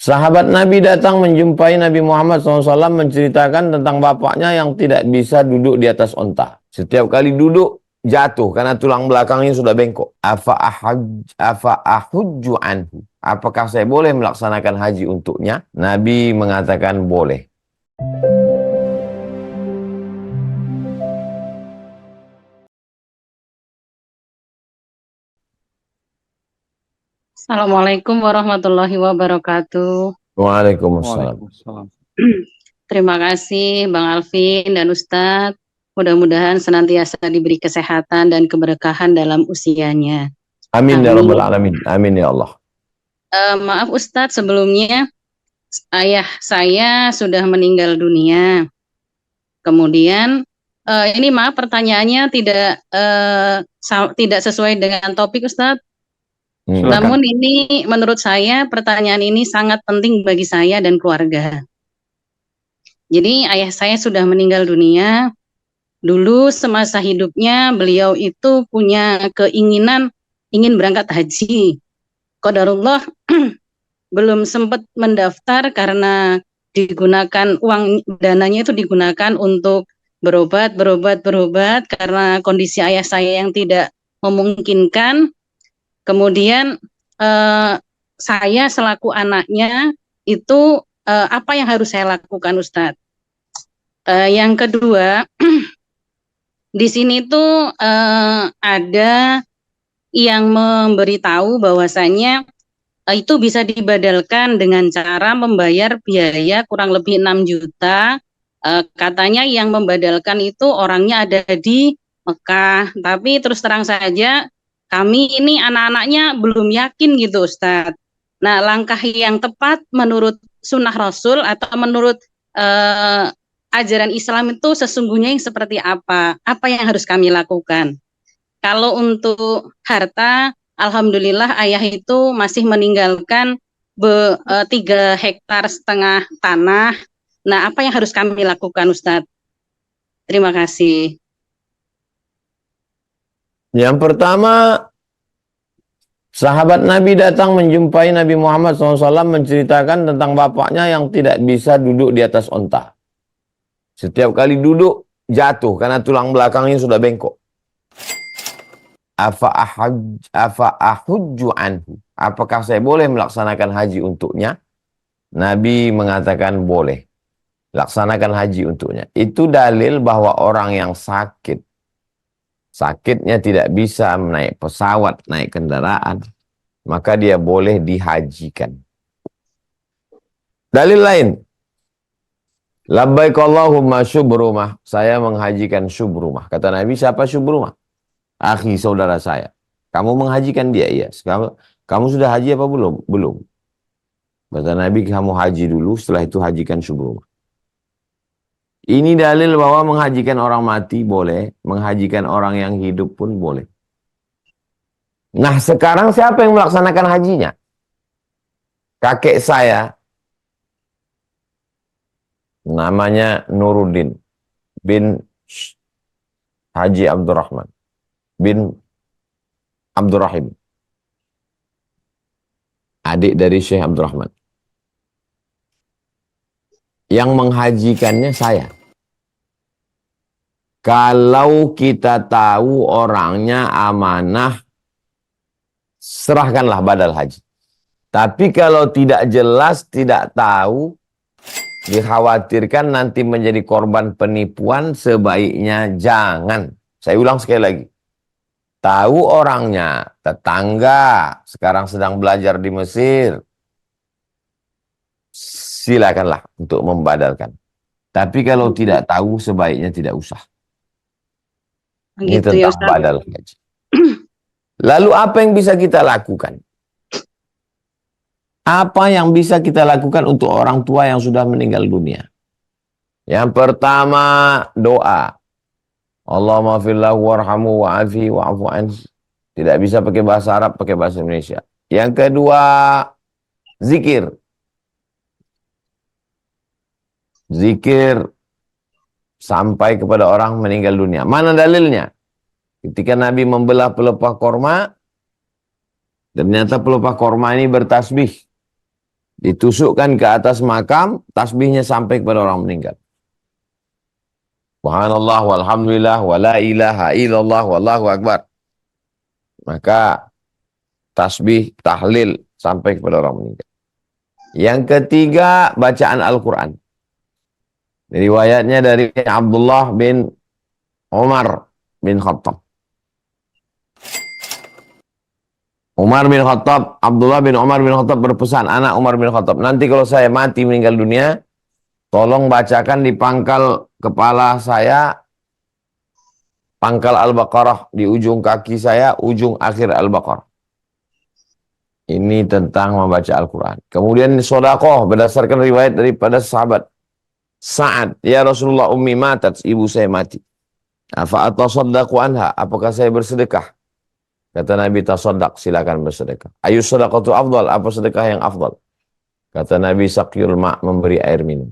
Sahabat Nabi datang menjumpai Nabi Muhammad SAW menceritakan tentang bapaknya yang tidak bisa duduk di atas onta. Setiap kali duduk, jatuh karena tulang belakangnya sudah bengkok. Afa ahujju anhu. Apakah saya boleh melaksanakan haji untuknya? Nabi mengatakan boleh. Assalamualaikum warahmatullahi wabarakatuh. Waalaikumsalam. Waalaikumsalam. Terima kasih Bang Alvin dan Ustadz. Mudah-mudahan senantiasa diberi kesehatan dan keberkahan dalam usianya. Amin ya Amin. rabbal alamin. Amin ya Allah. Maaf Ustadz, sebelumnya ayah saya sudah meninggal dunia. Kemudian ini maaf pertanyaannya tidak sesuai dengan topik Ustadz. Namun ini menurut saya pertanyaan ini sangat penting bagi saya dan keluarga. Jadi ayah saya sudah meninggal dunia. Dulu semasa hidupnya beliau itu punya keinginan ingin berangkat haji. Qadarullah belum sempat mendaftar karena digunakan uang dananya itu digunakan untuk berobat karena kondisi ayah saya yang tidak memungkinkan. Kemudian saya selaku anaknya itu apa yang harus saya lakukan Ustadz? Yang kedua, di sini tuh ada yang memberitahu bahwasanya itu bisa dibadalkan dengan cara membayar biaya kurang lebih 6 juta. Katanya yang membadalkan itu orangnya ada di Mekah, tapi terus terang saja kami ini anak-anaknya belum yakin gitu Ustadz. Nah, langkah yang tepat menurut sunnah Rasul atau menurut ajaran Islam itu sesungguhnya yang seperti apa? Apa yang harus kami lakukan? Kalau untuk harta, alhamdulillah ayah itu masih meninggalkan 3,5 hektar tanah. Nah, apa yang harus kami lakukan Ustadz? Terima kasih. Yang pertama, sahabat Nabi datang menjumpai Nabi Muhammad SAW menceritakan tentang bapaknya yang tidak bisa duduk di atas onta. Setiap kali duduk, jatuh karena tulang belakangnya sudah bengkok. Afa ahujju anhu. Apakah saya boleh melaksanakan haji untuknya? Nabi mengatakan boleh. Laksanakan haji untuknya. Itu dalil bahwa orang yang sakitnya tidak bisa naik pesawat, naik kendaraan, maka dia boleh dihajikan. Dalil lain, labbaik Allahumma syubrumah, saya menghajikan syubrumah. Kata Nabi, siapa syubrumah? Akhi, saudara saya. Kamu menghajikan dia? Iya. Kamu sudah haji apa belum? Belum. Kata Nabi, kamu haji dulu, setelah itu hajikan syubrumah. Ini dalil bahwa menghajikan orang mati boleh, menghajikan orang yang hidup pun boleh. Nah, sekarang siapa yang melaksanakan hajinya? Kakek saya, namanya Nuruddin bin Haji Abdurrahman bin Abdurrahim, adik dari Syekh Abdurrahman. Yang menghajikannya saya. Kalau kita tahu orangnya amanah, serahkanlah badal haji. Tapi kalau tidak jelas, tidak tahu, dikhawatirkan nanti menjadi korban penipuan, sebaiknya jangan. Saya ulang sekali lagi. Tahu orangnya, tetangga, sekarang sedang belajar di Mesir, silakanlah untuk membadalkan. Tapi kalau tidak tahu, sebaiknya tidak usah. Ini Gitu ya, tentang Ustaz. badal haji. Lalu apa yang bisa kita lakukan? Apa yang bisa kita lakukan untuk orang tua yang sudah meninggal dunia? Yang pertama, doa. Allahumma fillahu warhamu wa'afi wa'afu anhu. Tidak bisa pakai bahasa Arab, pakai bahasa Indonesia. Yang kedua, zikir. Zikir sampai kepada orang meninggal dunia. Mana dalilnya? Ketika Nabi membelah pelepah korma, ternyata pelepah korma ini bertasbih. ditusukkan ke atas makam, tasbihnya sampai kepada orang meninggal. Subhanallah walhamdulillah wala ilaha illallah wallahu akbar. Maka tasbih, tahlil sampai kepada orang meninggal. Yang ketiga, bacaan Al-Quran. Riwayatnya dari Abdullah bin Umar bin Khattab. Abdullah bin Umar bin Khattab berpesan, anak Umar bin Khattab, nanti kalau saya mati meninggal dunia, tolong bacakan di pangkal kepala saya, pangkal Al-Baqarah, di ujung kaki saya, ujung akhir Al-Baqarah. Ini tentang membaca Al-Quran. Kemudian sodakoh, berdasarkan riwayat daripada sahabat Sa'ad, ya Rasulullah, ummi matat, ibu saya mati. Afa atasaddaqu anha, apakah saya bersedekah? Kata Nabi, tasaddaq, silakan bersedekah. Ayu sadaqatu afdal, apa sedekah yang afdal? Kata Nabi, saqyul ma', memberi air minum.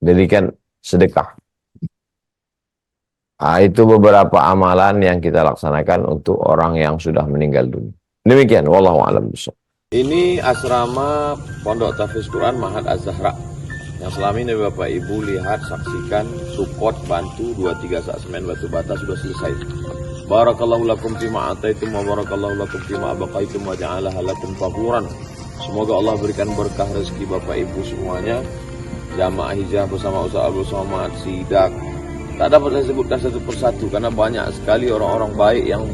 Demikian sedekah. Itu beberapa amalan yang kita laksanakan untuk orang yang sudah meninggal dunia. Demikian, wallahu a'lam bishawab. Ini asrama Pondok Tahfiz Quran Mahat Az-Zahra yang selama ini Bapak Ibu lihat, saksikan, support, bantu 2-3 sak semen batu bata sudah selesai. Barakallahu lakum fima ataitum wa barakallahu lakum fima abaqaitum wa ja'alaha lakum faquran. Semoga Allah berikan berkah rezeki Bapak Ibu semuanya. Jamaah hijrah bersama Ustaz Abdul Somad, Sidak. Tak dapat saya sebutkan satu persatu karena banyak sekali orang-orang baik yang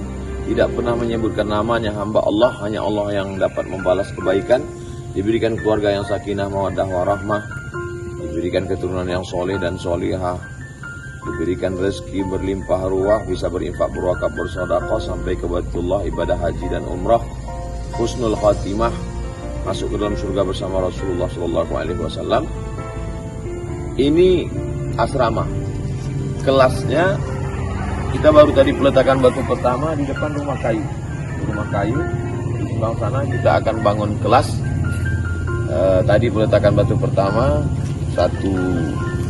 tidak pernah menyebutkan namanya, hamba Allah, hanya Allah yang dapat membalas kebaikan. Diberikan keluarga yang sakinah, mawaddah, warahmah, diberikan keturunan yang soleh dan solihah, diberikan rezeki berlimpah ruah, bisa berinfak, berwakaf, bersedekah sampai ke Baitullah, ibadah haji dan umrah, husnul khatimah, masuk ke dalam surga bersama Rasulullah SAW. Ini asrama. Kelasnya kita baru tadi peletakan batu pertama di depan rumah kayu. Di sebelah sana kita akan bangun kelas. Tadi peletakan batu pertama, satu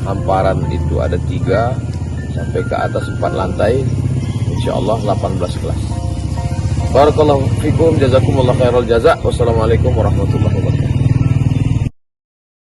hamparan itu ada 3 sampai ke atas 4 lantai. Insya Allah 18 kelas. Barakallahu fikum, jazakumullah khairal jazak. Wassalamualaikum warahmatullahi wabarakatuh.